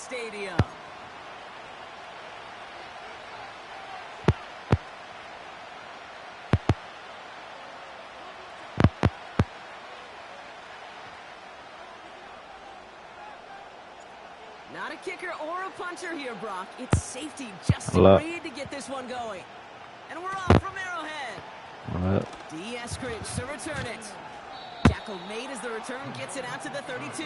stadium. Not a kicker or a puncher here, Brock. It's safety just agreed to get this one going. And we're off from Arrowhead. D. Eskridge to return it. Tackle made as the return gets it out to the 32.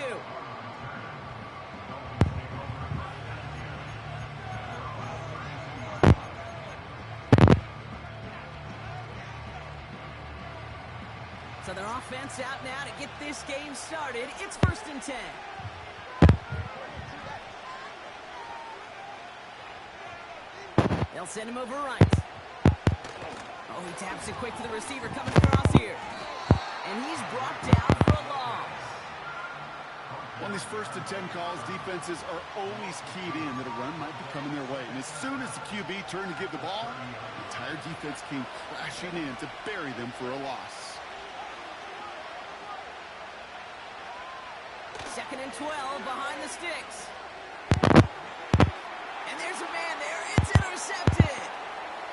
So their offense out now to get this game started. It's 1st and 10. They'll send him over right. Oh, he taps it quick to the receiver coming across here. And he's brought down for a loss. On these 1st and 10 calls, defenses are always keyed in that a run might be coming their way. And as soon as the QB turned to give the ball, the entire defense came crashing in to bury them for a loss. 2nd and 12 behind the sticks. And there's a man there. It's intercepted.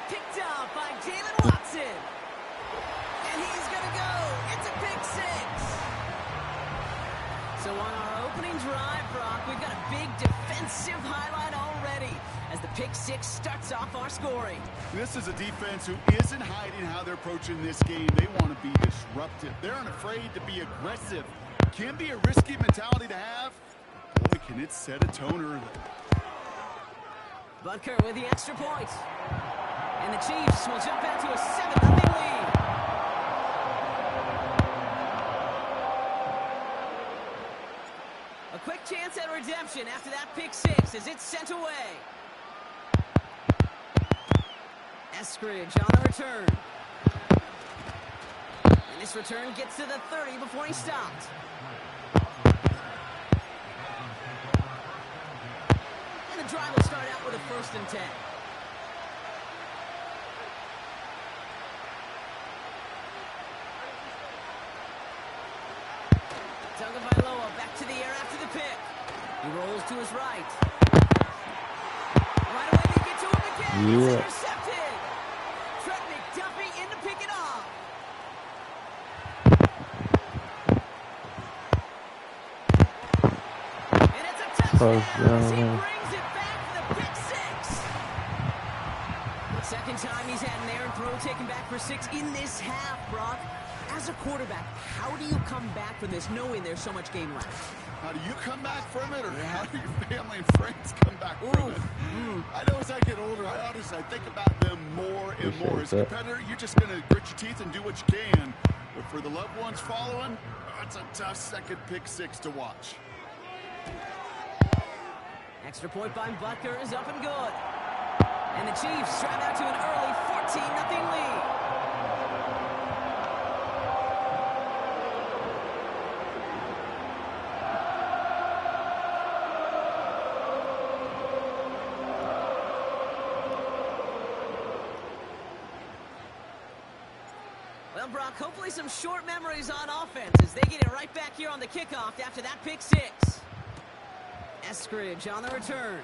Picked up by Jalen Watson. And he's going to go. It's a pick 6. So on our opening drive, Brock, we've got a big defensive highlight already as the pick 6 starts off our scoring. This is a defense who isn't hiding how they're approaching this game. They want to be disruptive. They're unafraid to be aggressive. Can be a risky mentality to have. Boy, can it set a tone early. Butker with the extra point. And the Chiefs will jump out to a 7-0 lead. A quick chance at redemption after that pick 6 as it's sent away. Eskridge on the return. And this return gets to the 30 before he stopped. And the drive will start out with a 1st and 10. Tagovailoa back to the air after the pick. He rolls to his right. Right away they get to him again. It's intercepted. Trent McDuffie in to pick it off. And it's a touchdown as he brings it back for the pick 6. The 2nd time he's had an errant throw taken back for 6 in this half, Brock. As a quarterback, how do you come back from this knowing there's so much game left? How do you come back from it, or how do your family and friends come back from it? I know as I get older, I think about them more and more. As a competitor, you're just going to grit your teeth and do what you can. But for the loved ones following, it's a tough 2nd pick 6 to watch. Extra point by Butker is up and good. And the Chiefs drive out to an early 14-0 lead. Well, Brock, hopefully some short memories on offense as they get it right back here on the kickoff after that pick 6. Eskridge on the return.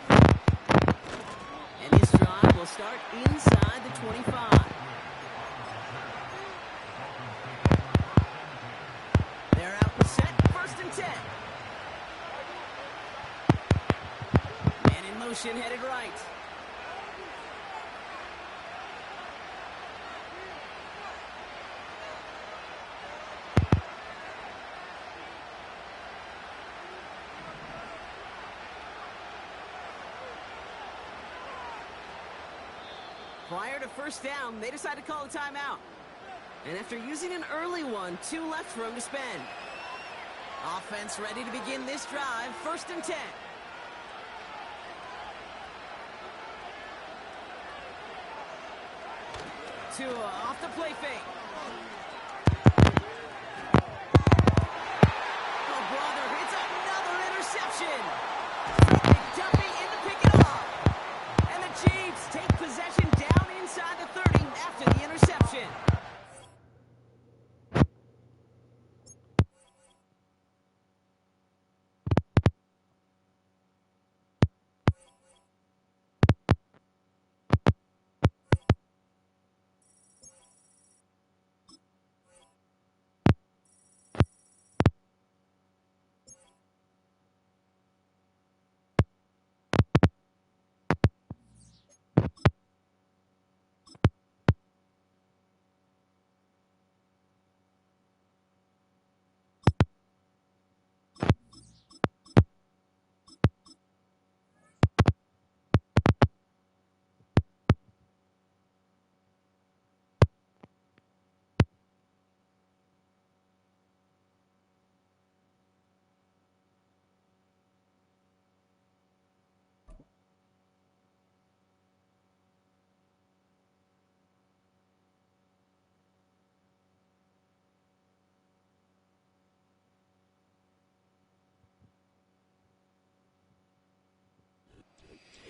And this drive will start inside the 25. They're out and set, 1st and 10. Man in motion, headed right. Prior to 1st down, they decide to call a timeout. And after using an early one, 2 left for him to spend. Offense ready to begin this drive, 1st and 10. Tua off the play fake. Oh, brother, it's another interception. McDuffie in to pick it off. And the Chiefs take possession down inside the 30 after the interception.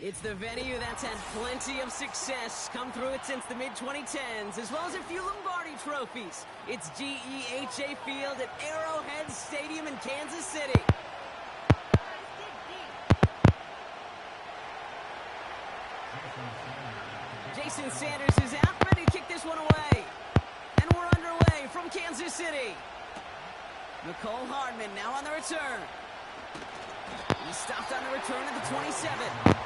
It's the venue that's had plenty of success come through it since the mid-2010s, as well as a few Lombardi trophies. It's GEHA Field at Arrowhead Stadium in Kansas City. Jason Sanders is out, ready to kick this one away. And we're underway from Kansas City. Nicole Hardman now on the return. He stopped on the return at the 27.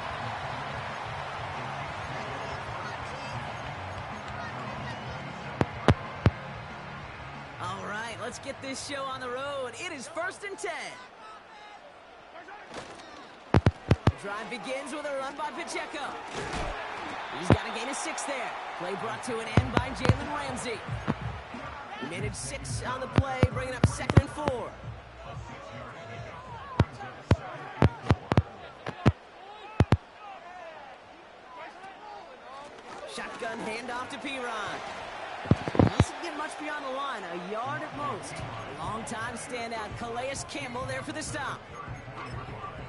All right, let's get this show on the road. It is 1st and 10. The drive begins with a run by Pacheco. He's got a gain of 6 there. Play brought to an end by Jalen Ramsey. He managed 6 on the play, bringing up 2nd and 4. Shotgun handoff to P-Ron. Doesn't get much beyond the line, a yard at most. Long-time standout Calais Campbell there for the stop.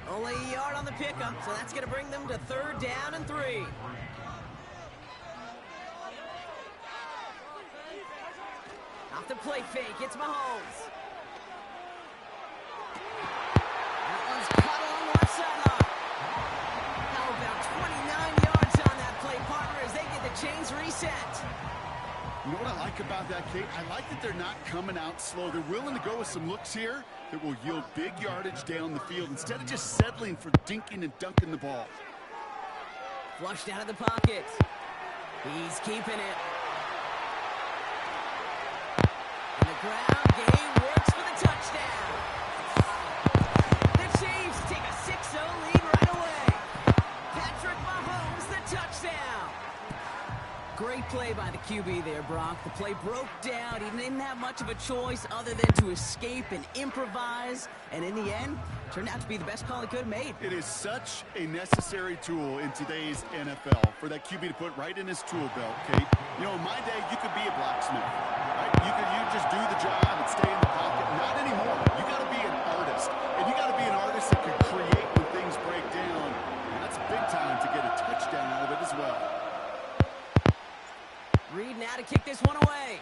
Only a yard on the pickup, so that's going to bring them to 3rd down and 3. Off the play fake, it's Mahomes. That one's caught along the left sideline. How about 29 yards on that play, partner, as they get the chains reset. You know what I like about that, Kate? I like that they're not coming out slow. They're willing to go with some looks here that will yield big yardage down the field instead of just settling for dinking and dunking the ball. Flushed out of the pocket. He's keeping it. And the ground game works for the touchdown. The Chiefs take a 6-0 lead right away. Patrick Mahomes, the touchdown. Great play by the QB there, Brock. The play broke down. He didn't have much of a choice other than to escape and improvise. And in the end, turned out to be the best call he could have made. It is such a necessary tool in today's NFL for that QB to put right in his tool belt, Kate. You know, in my day, you could be a blacksmith, right? You just do the job and stay in the pocket. Not anymore. You got to be an artist. And you got to be an artist that can create when things break down. And that's big time to get a touchdown out of it as well. Reed now to kick this one away.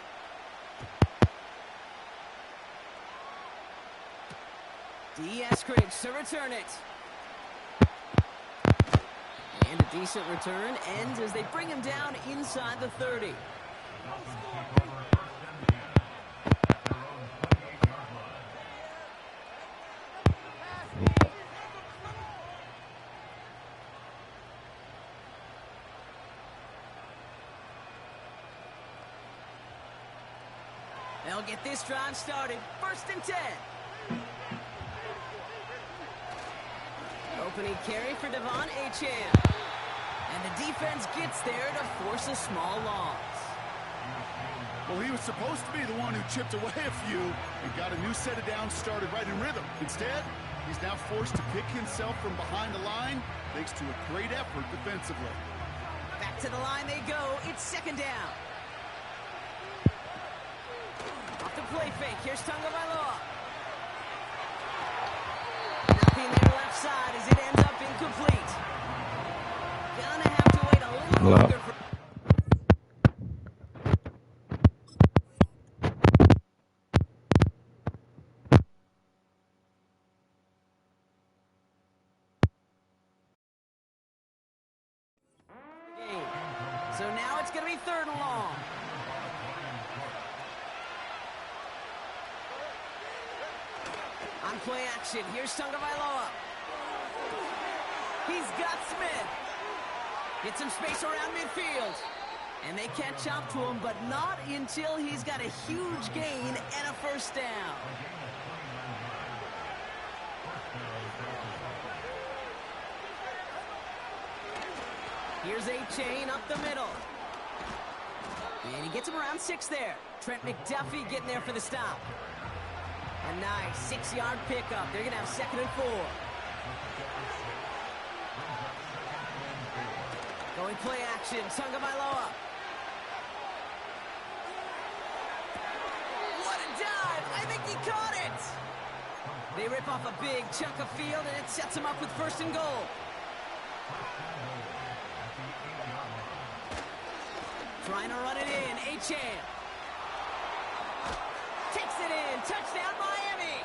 D. Eskridge to return it. And a decent return ends as they bring him down inside the 30. They'll get this drive started. 1st and 10. Opening carry for Devon Achane. And the defense gets there to force a small loss. Well, he was supposed to be the one who chipped away a few and got a new set of downs started right in rhythm. Instead, he's now forced to pick himself from behind the line thanks to a great effort defensively. Back to the line they go. It's 2nd down. Off the play fake. Here's Tagovailoa. Nothing there left side as it ends up incomplete. Gonna have to wait a little longer for... So now it's going to be 3rd and long. On play action, here's Tagovailoa. He's got Smith. Get some space around midfield. And they catch up to him, but not until he's got a huge gain and a 1st down. Here's Achane up the middle. And he gets him around 6 there. Trent McDuffie getting there for the stop. A nice 6-yard pickup. They're going to have 2nd and 4. Going play action. Tagovailoa. What a dive. I think he caught it. They rip off a big chunk of field, and it sets him up with 1st and goal. Trying to run it in. Achane. Kicks it in. Touchdown, Miami.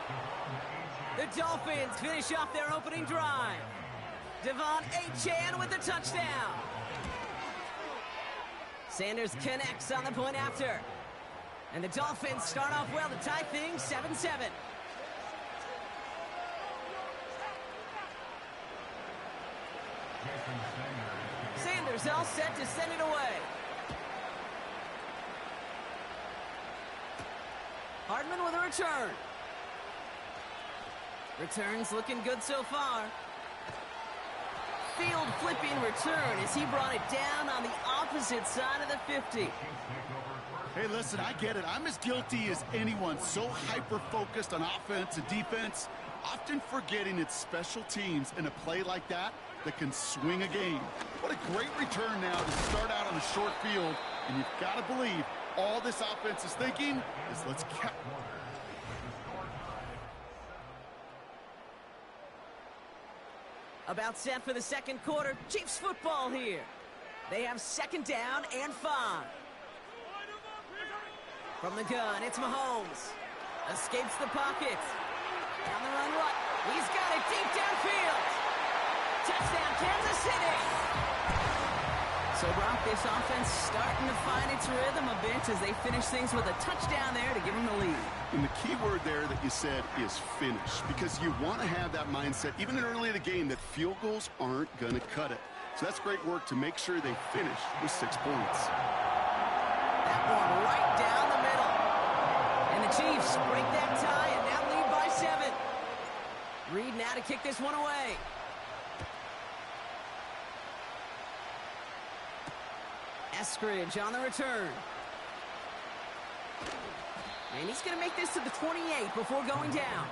The Dolphins finish off their opening drive. Devon Achane with the touchdown. Sanders connects on the point after. And the Dolphins start off well to tie things 7-7. Sanders all set to send it away. Hardman with a return. Returns looking good so far. Field flipping return as he brought it down on the opposite side of the 50. Hey, listen, I get it. I'm as guilty as anyone. So hyper-focused on offense and defense, often forgetting it's special teams in a play like that can swing a game. What a great return now to start out on a short field. And you've got to believe all this offense is thinking is let's cap. About set for the second quarter. Chiefs football here. They have second down and 5. From the gun, it's Mahomes. Escapes the pocket. Down the run, what? He's got it deep downfield. Touchdown, Kansas City. So, Brock, this offense starting to find its rhythm a bit as they finish things with a touchdown there to give them the lead. And the key word there that you said is finish, because you want to have that mindset, even early in the game, that field goals aren't going to cut it. So that's great work to make sure they finish with 6 points. That one right down the middle. And the Chiefs break that tie and now lead by 7. Reed now to kick this one away. Eskridge on the return. And he's going to make this to the 28 before going down.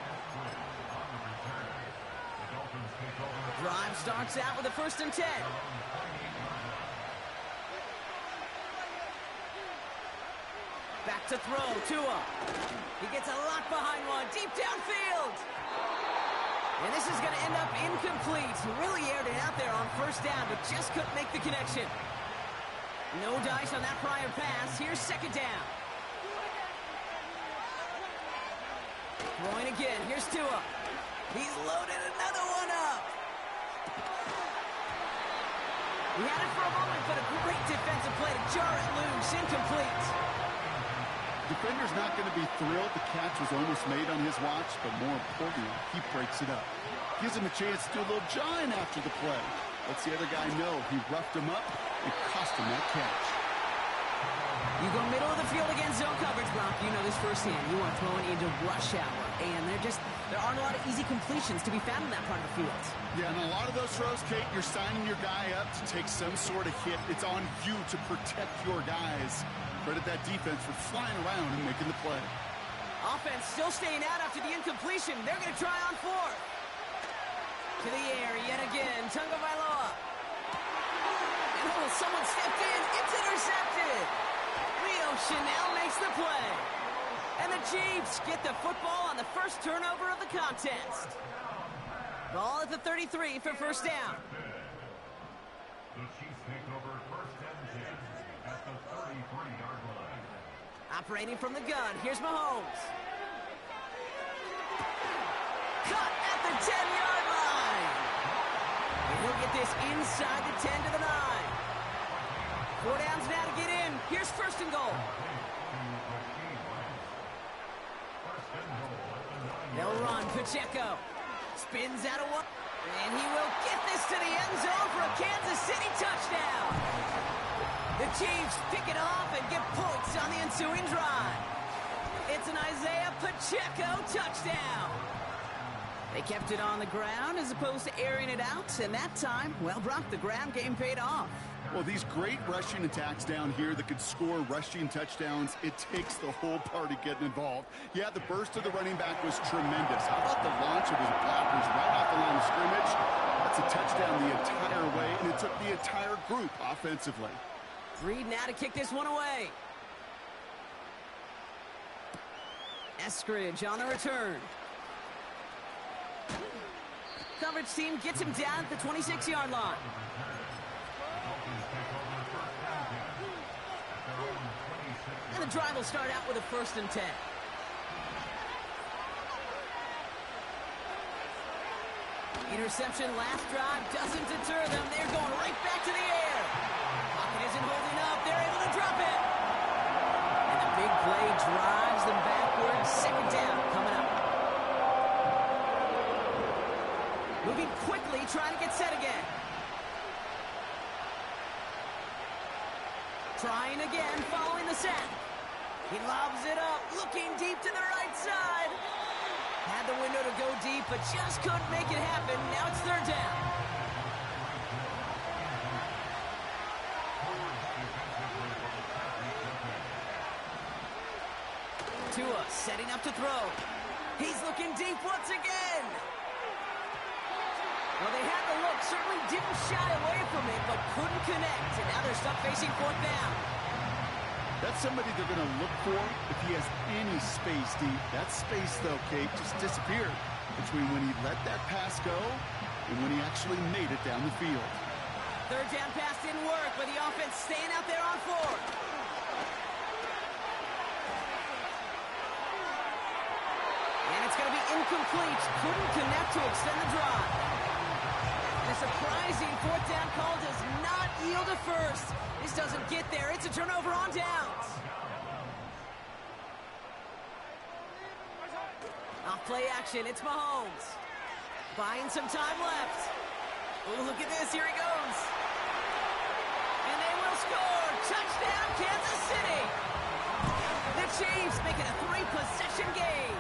Drive starts out with a 1st and 10. Back to throw, Tua. He gets a lot behind one, deep downfield. And this is going to end up incomplete. He really aired it out there on 1st down, but just couldn't make the connection. No dice on that prior pass. Here's 2nd down. Throwing again. Here's Tua. He's loaded another one up. He had it for a moment, but a great defensive play to jar it loose. Incomplete. Defender's not going to be thrilled the catch was almost made on his watch, but more importantly, he breaks it up. Gives him a chance to do a little jawing after the play. Lets the other guy know he roughed him up and cost him that catch. You go middle of the field against zone coverage, Brock. You know this firsthand. You are throwing into rush hour, and there aren't a lot of easy completions to be found in that part of the field. Yeah, and a lot of those throws, Kate, you're signing your guy up to take some sort of hit. It's on you to protect your guys. Credit that defense for flying around and making the play. Offense still staying out after the incompletion. They're going to try on 4th. To the air yet again. Tunga Vailoa. And someone stepped in. It's intercepted. Leo Chanel makes the play. And the Chiefs get the football on the first turnover of the contest. Ball at the 33 for 1st down. The Chiefs take over 1st and 10 at the 33-yard line. Operating from the gun. Here's Mahomes. Cut at the 10-yard line. And he'll get this inside the 10 to the 9. 4 downs now to get in. Here's 1st and goal. They'll run. Pacheco spins out of one. And he will get this to the end zone for a Kansas City touchdown. The Chiefs pick it off and get points on the ensuing drive. It's an Isaiah Pacheco touchdown. They kept it on the ground as opposed to airing it out. And that time, well, Brock, the ground game paid off. Well, these great rushing attacks down here that could score rushing touchdowns, it takes the whole party getting involved. Yeah, the burst of the running back was tremendous. How about the launch of his blockers right off the line of scrimmage? That's a touchdown the entire way, and it took the entire group offensively. Reed now to kick this one away. Eskridge on the return. coverage team gets him down at the 26-yard line. And the drive will start out with a 1st and 10. Interception last drive doesn't deter them. They're going right back to the air. Pocket isn't holding up. They're able to drop it. And the big play drives them backwards. 2nd down coming up. Moving quickly, trying to get set again. Trying again, following the sack. He lobs it up, looking deep to the right side. Had the window to go deep, but just couldn't make it happen. Now it's 3rd down. Tua setting up to throw. He's looking deep once again. Well, they had the look, certainly didn't shy away from it, but couldn't connect. And now they're stuck facing 4th down. That's somebody they're going to look for if he has any space deep. That space, though, Kate, just disappeared between when he let that pass go and when he actually made it down the field. 3rd down pass didn't work, but the offense staying out there on 4th. And it's going to be incomplete. Couldn't connect to extend the drive. And a surprising 4th down call does not yield a 1st. This doesn't get there. It's a turnover on downs. Off play action. It's Mahomes. Buying some time left. Oh, look at this. Here he goes. And they will score. Touchdown, Kansas City. The Chiefs make it a 3-possession game.